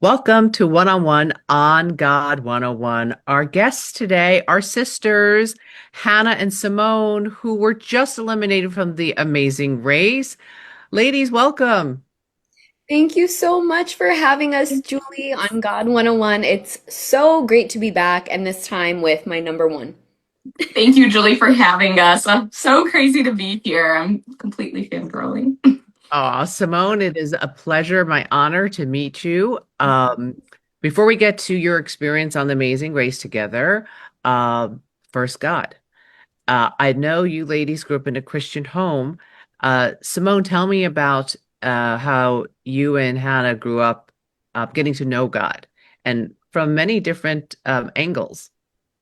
Welcome to One on One on God 101. Our guests today are sisters, Hannah and Simone, who were just eliminated from the Amazing Race. Ladies, welcome. Thank you so much for having us, Julie, on God 101. It's so great to be back, and this time with my number one. Thank you, Julie, for having us. I'm so crazy to be here. I'm completely fangirling. Simone, it is a pleasure, my honor to meet you. Before we get to your experience on the Amazing Race together, first, God. I know you ladies grew up in a Christian home. Simone, tell me about how you and Hannah grew up getting to know God and from many different angles,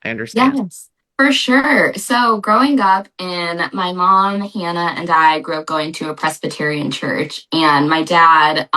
I understand. Yes, for sure. So, growing up, my mom, Hannah, and I grew up going to a Presbyterian church, and my dad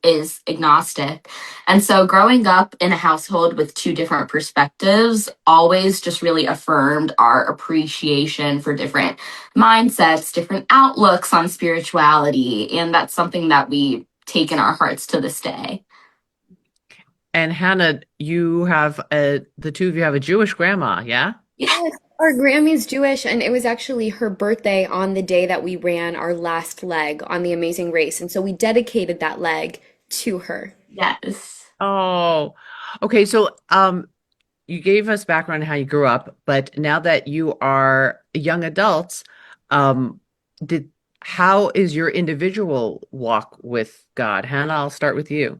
is agnostic. And so, growing up in a household with two different perspectives always just really affirmed our appreciation for different mindsets, different outlooks on spirituality. And that's something that we take in our hearts to this day. And Hannah, you have the two of you have a Jewish grandma, yeah? Yes, our Grammy's Jewish, and it was actually her birthday on the day that we ran our last leg on the Amazing Race. And so we dedicated that leg to her. Yes. Oh, okay. So, you gave us background on how you grew up, but now that you are young adults, um, did how is your individual walk with God? Hannah, I'll start with you.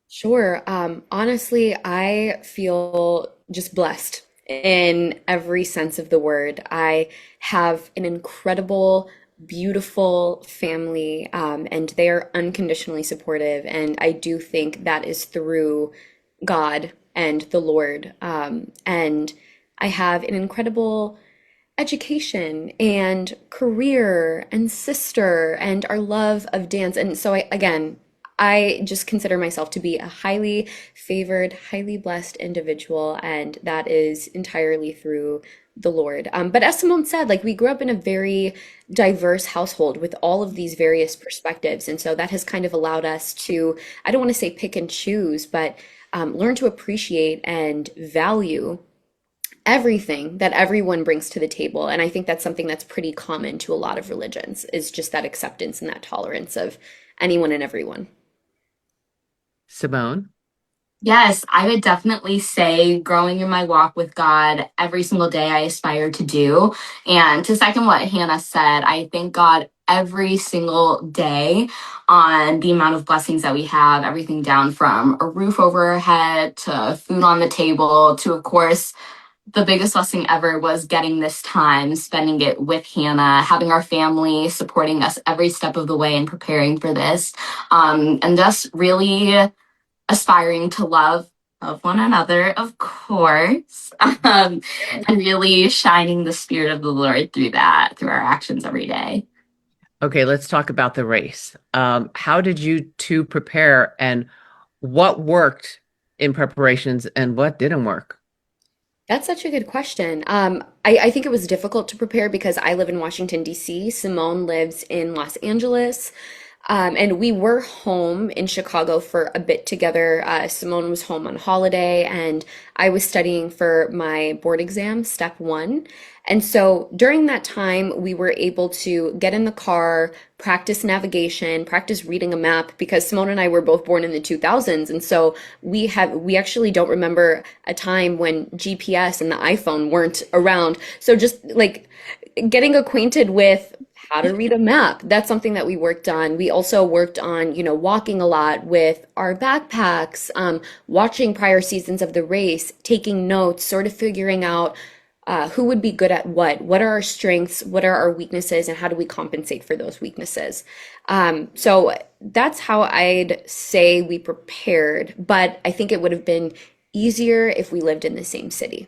Sure. Honestly, I feel just blessed in every sense of the word. I have an incredible, beautiful family, and they are unconditionally supportive. And I do think that is through God and the Lord. And I have an incredible education and career and sister and our love of dance. And so I just consider myself to be a highly favored, highly blessed individual, and that is entirely through the Lord. But as Simone said, like we grew up in a very diverse household with all of these various perspectives. And so that has kind of allowed us to, I don't want to say pick and choose, but learn to appreciate and value everything that everyone brings to the table. And I think that's something that's pretty common to a lot of religions, is just that acceptance and that tolerance of anyone and everyone. Simone. Yes, I would definitely say growing in my walk with God every single day I aspire to do. And to second what Hannah said, I thank God every single day on the amount of blessings that we have, everything down from a roof over our head to food on the table to, of course, the biggest blessing ever was getting this time, spending it with Hannah, having our family supporting us every step of the way and preparing for this, and just really aspiring to love one another, of course, and really shining the spirit of the Lord through that, through our actions every day. Okay, let's talk about the race. How did you two prepare and what worked in preparations and what didn't work? That's such a good question. I think it was difficult to prepare because I live in Washington, D.C. Simone lives in Los Angeles. And we were home in Chicago for a bit together. Simone was home on holiday, and I was studying for my board exam, step one. And so during that time, we were able to get in the car, practice navigation, practice reading a map, because Simone and I were both born in the 2000s. And so we actually don't remember a time when GPS and the iPhone weren't around. So just like getting acquainted with how to read a map. That's something that we worked on. We also worked on, walking a lot with our backpacks, watching prior seasons of the race, taking notes, sort of figuring out who would be good at what are our strengths, what are our weaknesses, and how do we compensate for those weaknesses. So that's how I'd say we prepared, but I think it would have been easier if we lived in the same city.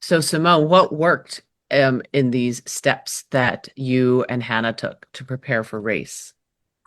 So, Simone, what worked in these steps that you and Hannah took to prepare for race?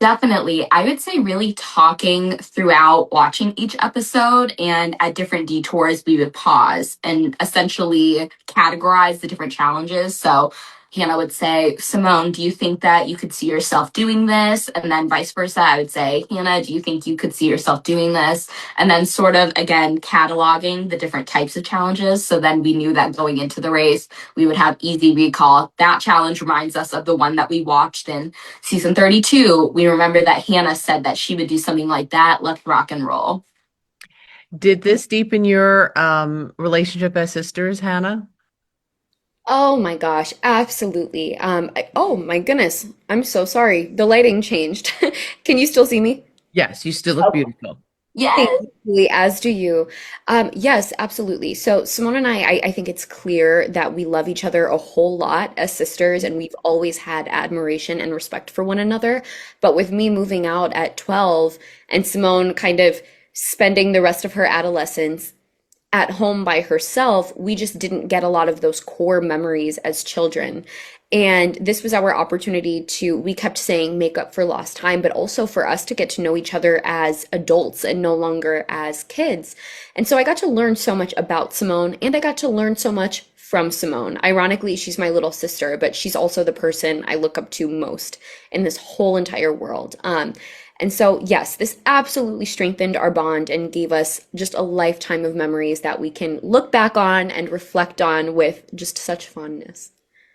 Definitely. I would say really talking throughout watching each episode, and at different detours, we would pause and essentially categorize the different challenges. So, Hannah would say, Simone, do you think that you could see yourself doing this? And then vice versa, I would say, Hannah, do you think you could see yourself doing this? And then sort of again cataloging the different types of challenges. So then we knew that going into the race, we would have easy recall. That challenge reminds us of the one that we watched in season 32. We remember that Hannah said that she would do something like that. Let's rock and roll. Did this deepen your relationship as sisters, Hannah? Oh my gosh, absolutely. Oh my goodness, I'm so sorry. The lighting changed. Can you still see me? Yes, you still look beautiful. Thank Yes. you, Julie, as do you. Yes, absolutely. So Simone and I think it's clear that we love each other a whole lot as sisters, and we've always had admiration and respect for one another. But with me moving out at 12 and Simone kind of spending the rest of her adolescence at home by herself, we just didn't get a lot of those core memories as children. And this was our opportunity to, we kept saying make up for lost time, but also for us to get to know each other as adults and no longer as kids. And so I got to learn so much about Simone and I got to learn so much from Simone. Ironically, she's my little sister, but she's also the person I look up to most in this whole entire world. And so, yes, this absolutely strengthened our bond and gave us just a lifetime of memories that we can look back on and reflect on with just such fondness.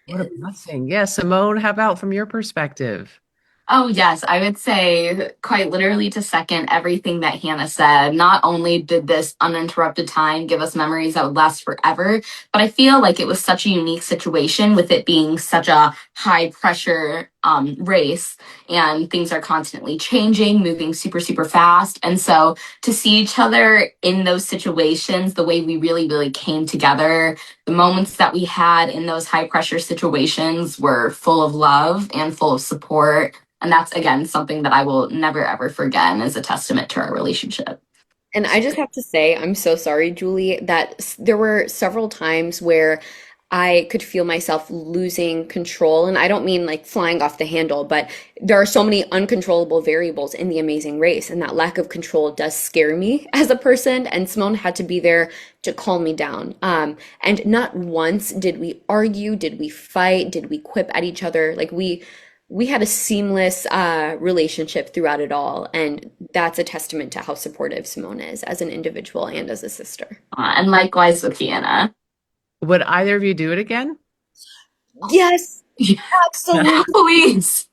What a blessing. Yeah, Simone, how about from your perspective? Oh, yes, I would say quite literally to second everything that Hannah said. Not only did this uninterrupted time give us memories that would last forever, but I feel like it was such a unique situation with it being such a high pressure race and things are constantly changing, moving super, super fast. And so to see each other in those situations, the way we really, really came together, the moments that we had in those high pressure situations were full of love and full of support, and that's again something that I will never ever forget and is a testament to our relationship. And I just have to say, I'm so sorry, Julie, that there were several times where I could feel myself losing control. And I don't mean like flying off the handle, but there are so many uncontrollable variables in the Amazing Race. And that lack of control does scare me as a person. And Simone had to be there to calm me down. And not once did we argue, did we fight, did we quip at each other. Like we had a seamless relationship throughout it all, and that's a testament to how supportive Simone is as an individual and as a sister. And likewise with Vienna. Would either of you do it again? Yes, absolutely. Please.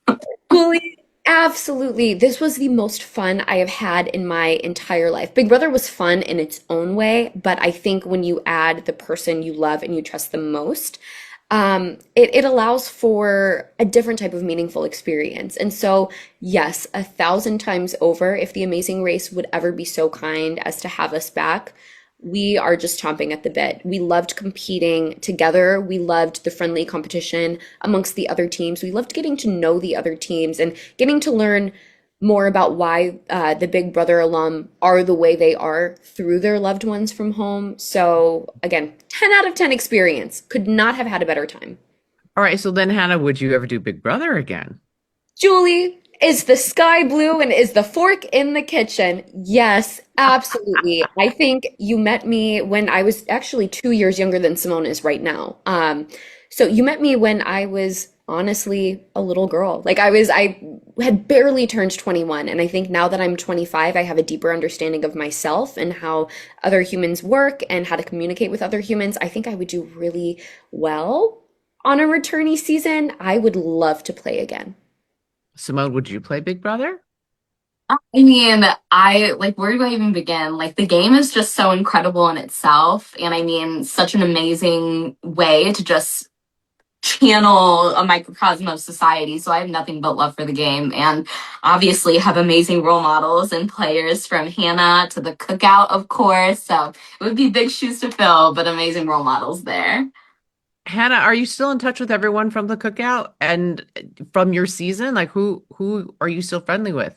Julie, absolutely. This was the most fun I have had in my entire life. Big Brother was fun in its own way, but I think when you add the person you love and you trust the most, it allows for a different type of meaningful experience. And so, yes, 1,000 times over, if the Amazing Race would ever be so kind as to have us back, we are just chomping at the bit. We loved competing together. We loved the friendly competition amongst the other teams. We loved getting to know the other teams and getting to learn more about why the Big Brother alum are the way they are through their loved ones from home. So, again, 10 out of 10 experience. Could not have had a better time. All right, so then Hannah, would you ever do Big Brother again? Julie, is the sky blue and is the fork in the kitchen? Yes, absolutely. I think you met me when I was actually 2 years younger than Simone is right now. So you met me when I was honestly a little girl. I had barely turned 21. And I think now that I'm 25, I have a deeper understanding of myself and how other humans work and how to communicate with other humans. I think I would do really well on a returnee season. I would love to play again. Simone, would you play Big Brother? I mean, I like, where do I even begin? Like, the game is just so incredible in itself. And I mean, such an amazing way to just channel a microcosm of society. So I have nothing but love for the game and obviously have amazing role models and players from Hannah to the cookout, of course. So it would be big shoes to fill, but amazing role models there. Hannah, are you still in touch with everyone from the cookout and from your season? Like who are you still friendly with?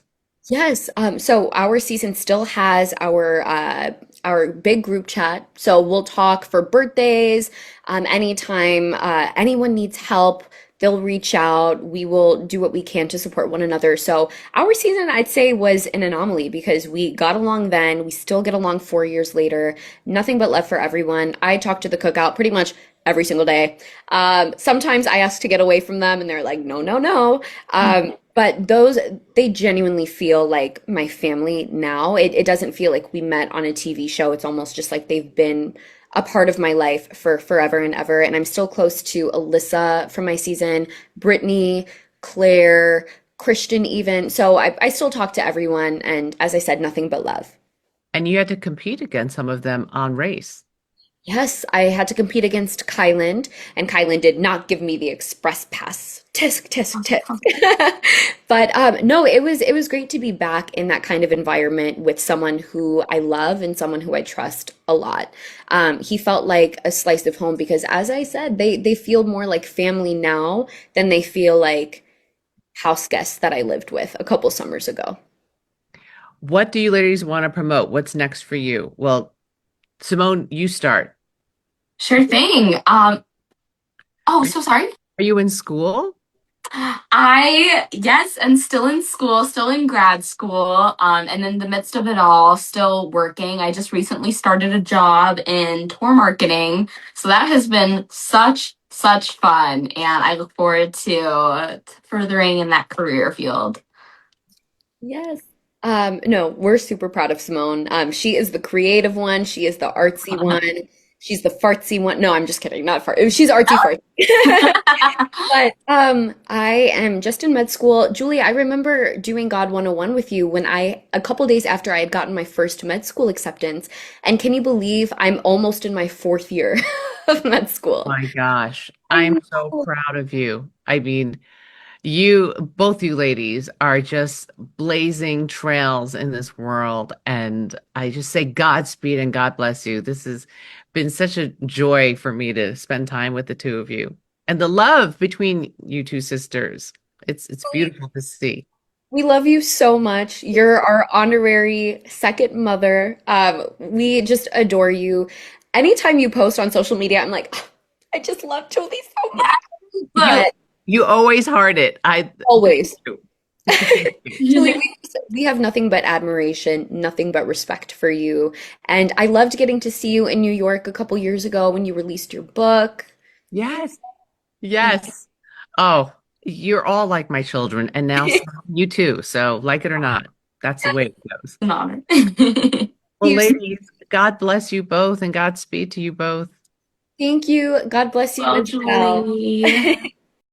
Yes, so our season still has our big group chat. So we'll talk for birthdays, anytime anyone needs help, they'll reach out. We will do what we can to support one another. So our season, I'd say, was an anomaly because we got along then. We still get along 4 years later. Nothing but love for everyone. I talk to the cookout pretty much every single day. Sometimes I ask to get away from them and they're like, no, no, no. But those, they genuinely feel like my family now. It doesn't feel like we met on a TV show. It's almost just like they've been a part of my life for forever and ever. And I'm still close to Alyssa from my season, Brittany, Claire, Christian, even. So I still talk to everyone. And as I said, nothing but love. And you had to compete against some of them on race. Yes, I had to compete against Kyland, and Kyland did not give me the express pass. Tisk, tisk, tisk. But no, it was great to be back in that kind of environment with someone who I love and someone who I trust a lot. He felt like a slice of home because, as I said, they feel more like family now than they feel like house guests that I lived with a couple summers ago. What do you ladies want to promote? What's next for you? Well, Simone, you start. Sure thing. Oh, Are, so sorry. are you in school? Yes, and still in school, still in grad school, and in the midst of it all, still working. I just recently started a job in tour marketing, so that has been such fun, and I look forward to furthering in that career field. Yes. No, we're super proud of Simone. She is the creative one. She is the artsy one. She's the fartsy one. No, I'm just kidding. Not fart. She's artsy fartsy. But I am just in med school. Julie, I remember doing God 101 with you when a couple days after I had gotten my first med school acceptance. And can you believe I'm almost in my fourth year of med school? My gosh, I I'm so know. proud of you. I mean, both you ladies are just blazing trails in this world. And I just say Godspeed and God bless you. This has been such a joy for me to spend time with the two of you and the love between you two sisters. It's beautiful to see. We love you so much. You're our honorary second mother. We just adore you. Anytime you post on social media, I'm like, "Oh, I just love Julie so much." You But you always heart it. I thank always, you. Thank you. Julie, we have nothing but admiration, nothing but respect for you. And I loved getting to see you in New York a couple years ago when you released your book. Yes. And Yes. Oh, you're all like my children, and now you too. So, like it or not, that's the way it goes. An honor. Well, ladies, God bless you both and Godspeed to you both. thank you. God bless you Well, as well. Julie.